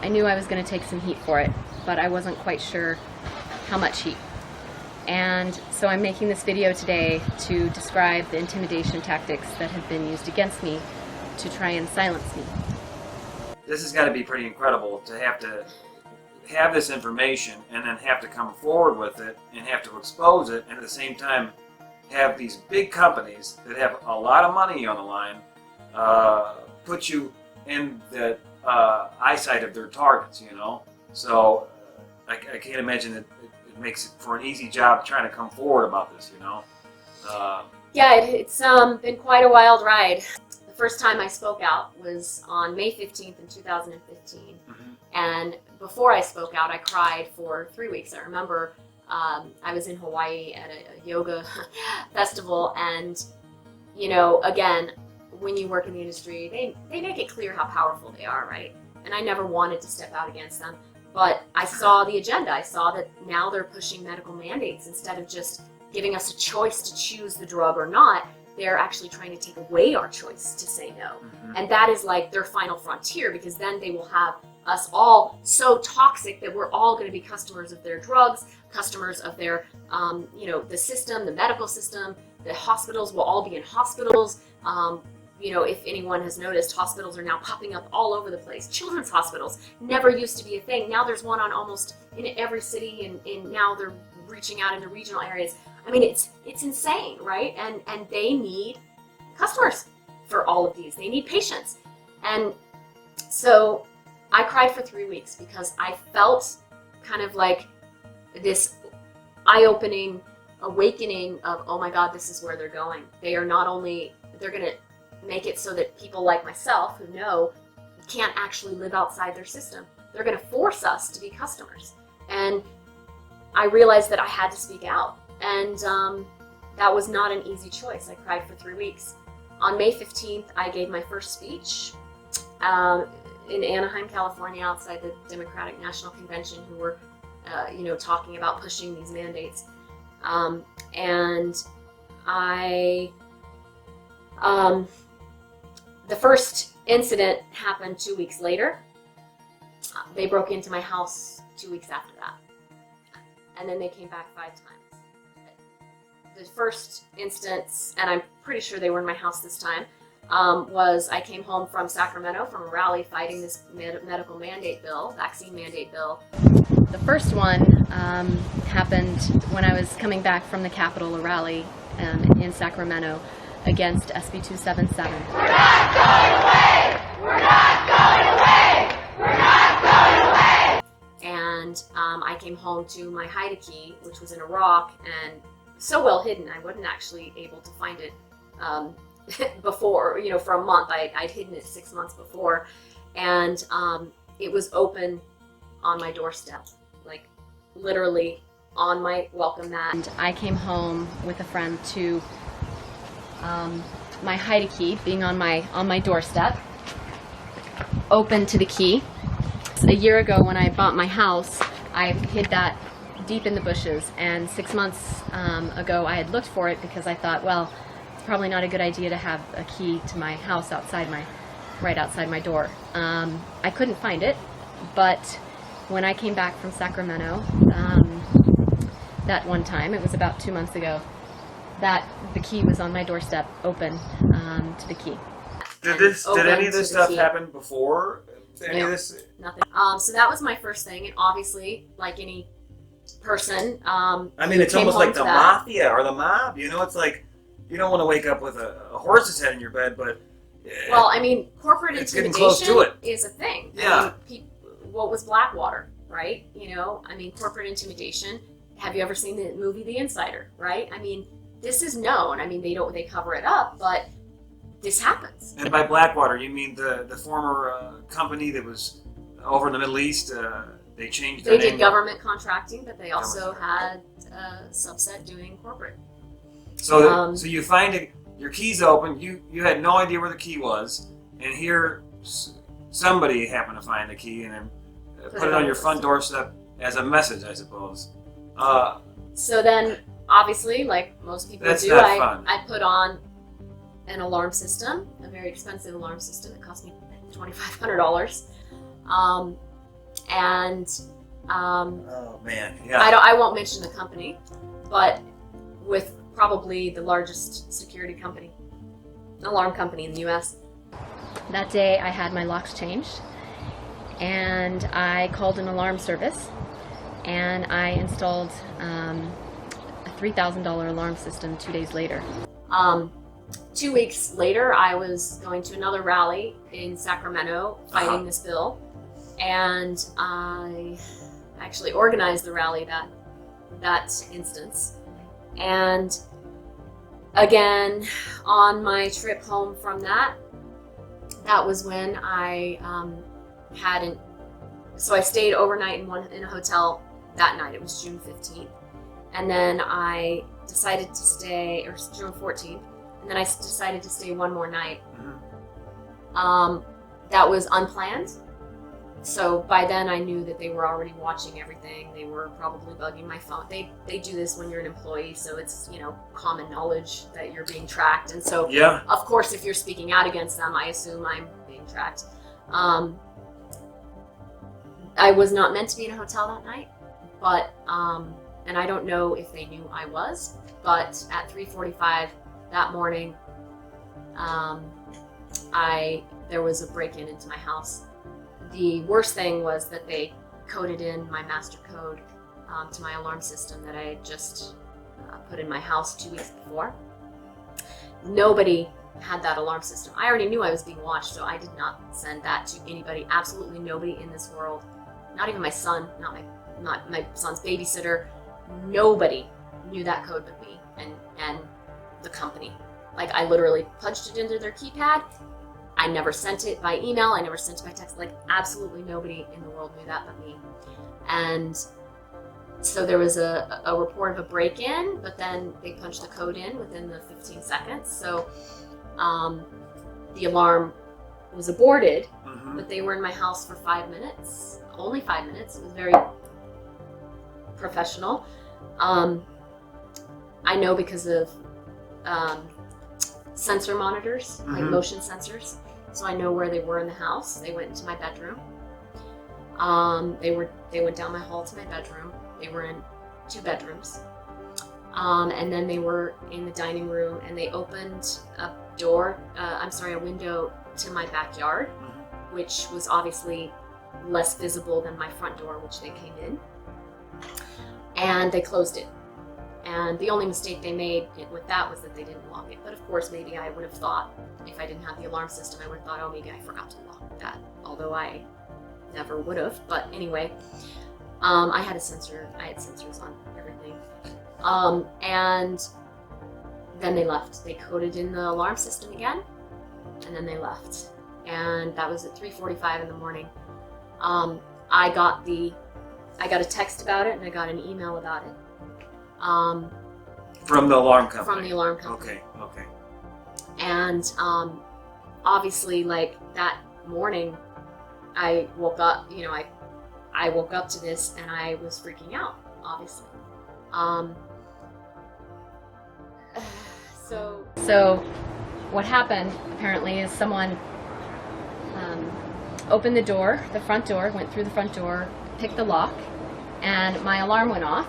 I knew I was going to take some heat for it, but I wasn't quite sure how much heat. And so I'm making this video today to describe the intimidation tactics that have been used against me to try and silence me. This has got to be pretty incredible to have this information and then have to come forward with it and have to expose it, and at the same time have these big companies that have a lot of money on the line put you in the eyesight of their targets, you know. So I can't imagine that it makes it for an easy job trying to come forward about this, you know. Yeah, it's been quite a wild ride. The first time I spoke out was on May 15th in 2015. And before I spoke out, I cried for 3 weeks. I remember I was in Hawaii at a yoga festival, and, you know, again, when you work in the industry, they make it clear how powerful they are, right? And I never wanted to step out against them. But I saw the agenda. I saw that now they're pushing medical mandates. Instead of just giving us a choice to choose the drug or not, they're actually trying to take away our choice to say no. And that is like their final frontier, because then they will have us all so toxic that we're all going to be customers of their drugs, customers of their, you know, the system, the medical system. The hospitals will all be in hospitals. You know, if anyone has noticed, hospitals are now popping up all over the place. Children's hospitals never used to be a thing. Now there's one on almost in every city, and now they're reaching out into regional areas. I mean, it's insane, right? And they need customers for all of these. They need patients. And so I cried for 3 weeks because I felt kind of like this eye-opening awakening of, oh my God, this is where they're going. They are not only, they're going to make it so that people like myself who know can't actually live outside their system. They're going to force us to be customers. And I realized that I had to speak out. And that was not an easy choice. I cried for 3 weeks. On May 15th, I gave my first speech in Anaheim, California, outside the Democratic National Convention, who were, you know, talking about pushing these mandates. And the first incident happened 2 weeks later. They broke into my house 2 weeks after that. And then they came back 5 times. The first instance, and I'm pretty sure they were in my house this time, was I came home from Sacramento from a rally fighting this medical mandate bill, vaccine mandate bill. The first one happened when I was coming back from the Capitol, a rally in Sacramento against SB 277. We're not going away! We're not going away! We're not going away! And I came home to my Haida key, which was in a rock, and so well hidden, I wasn't actually able to find it before, you know, for a month. I'd hidden it 6 months before, and it was open on my doorstep, like literally on my welcome mat. And I came home with a friend to my Haida key being on my doorstep, open to the key. A year ago when I bought my house, I hid that deep in the bushes, and 6 months ago I had looked for it because I thought, well, it's probably not a good idea to have a key to my house right outside my door. I couldn't find it, but when I came back from Sacramento, that one time, it was about 2 months ago, that the key was on my doorstep, open to the key. Did any of this stuff happen before? Any of this? Nothing. So that was my first thing, and obviously, like any person, I mean, it's almost like the mafia or the mob. You know, it's like you don't want to wake up with a horse's head in your bed, but well, I mean, corporate intimidation is a thing. Yeah. I mean, what was Blackwater, right? You know, I mean, corporate intimidation. Have you ever seen the movie The Insider? Right? I mean, this is known. I mean, they cover it up, but this happens. And by Blackwater, you mean the former company that was over in the Middle East? They changed their name. They did government contracting, but they also had a subset doing corporate. So, so you find it, your key's open. You had no idea where the key was, and here somebody happened to find the key and then put it on your front doorstep as a message, I suppose. So then, obviously, like most people That's do, not fun. I put on an alarm system, a very expensive alarm system. It cost me $2,500. And Oh man, yeah. I won't mention the company, but with probably the largest security company, alarm company in the U.S. That day I had my locks changed, and I called an alarm service, and I installed a $3,000 alarm system 2 days later. 2 weeks later, I was going to another rally in Sacramento fighting this bill, and I actually organized the rally that instance. And again, on my trip home from that was when I so I stayed overnight in a hotel that night. It was June 15th. And then I decided to stay, or June 14th, and then I decided to stay one more night. That was unplanned. So by then I knew that they were already watching everything. They were probably bugging my phone. They do this when you're an employee, so it's, you know, common knowledge that you're being tracked. And so, Yeah. of course, if you're speaking out against them, I assume I'm being tracked. I was not meant to be in a hotel that night, but and I don't know if they knew I was, but at 3:45 that morning, there was a break-in into my house. The worst thing was that they coded in my master code to my alarm system that I had just put in my house 2 weeks before. Nobody had that alarm system. I already knew I was being watched, so I did not send that to anybody. Absolutely nobody in this world. Not even my son, not my son's babysitter. Nobody knew that code but me and the company. Like, I literally punched it into their keypad. I never sent it by email. I never sent it by text. Like, absolutely nobody in the world knew that but me. And so there was a report of a break-in, but then they punched the code in within the 15 seconds. So the alarm was aborted, but they were in my house for 5 minutes. Only 5 minutes. It was very professional. I know because of sensor monitors, like motion sensors. So I know where they were in the house. They went into my bedroom. They went down my hall to my bedroom. They were in 2 bedrooms. And then they were in the dining room, and they opened a window to my backyard, which was obviously less visible than my front door, which they came in. And they closed it. And the only mistake they made with that was that they didn't lock it. But of course, maybe I would have thought, if I didn't have the alarm system, I would have thought, oh, maybe I forgot to lock that. Although I never would have. But anyway, I had sensors on everything. And then they left. They coded in the alarm system again, and then they left. And that was at 3:45 in the morning. I got a text about it, and I got an email about it. From the alarm company. From the alarm company. Okay. And obviously, like, that morning, I woke up. You know, I woke up to this, and I was freaking out. Obviously. So what happened apparently is someone opened the front door, went through the front door, picked the lock, and my alarm went off,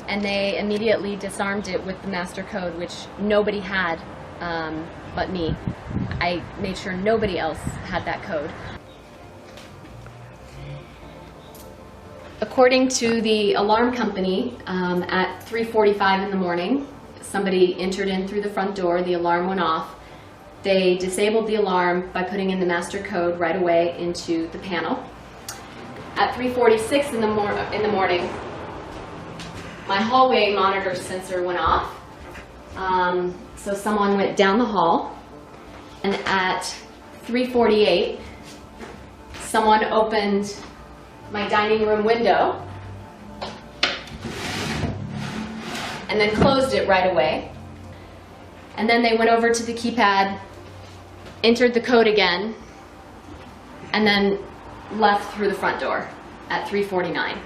and they immediately disarmed it with the master code, which nobody had but me. I made sure nobody else had that code. According to the alarm company, at 3:45 in the morning, somebody entered in through the front door, the alarm went off. They disabled the alarm by putting in the master code right away into the panel. At 3:46 in the morning, my hallway monitor sensor went off. So someone went down the hall. And at 3:48, someone opened my dining room window and then closed it right away. And then they went over to the keypad, entered the code again, and then left through the front door at 3:49.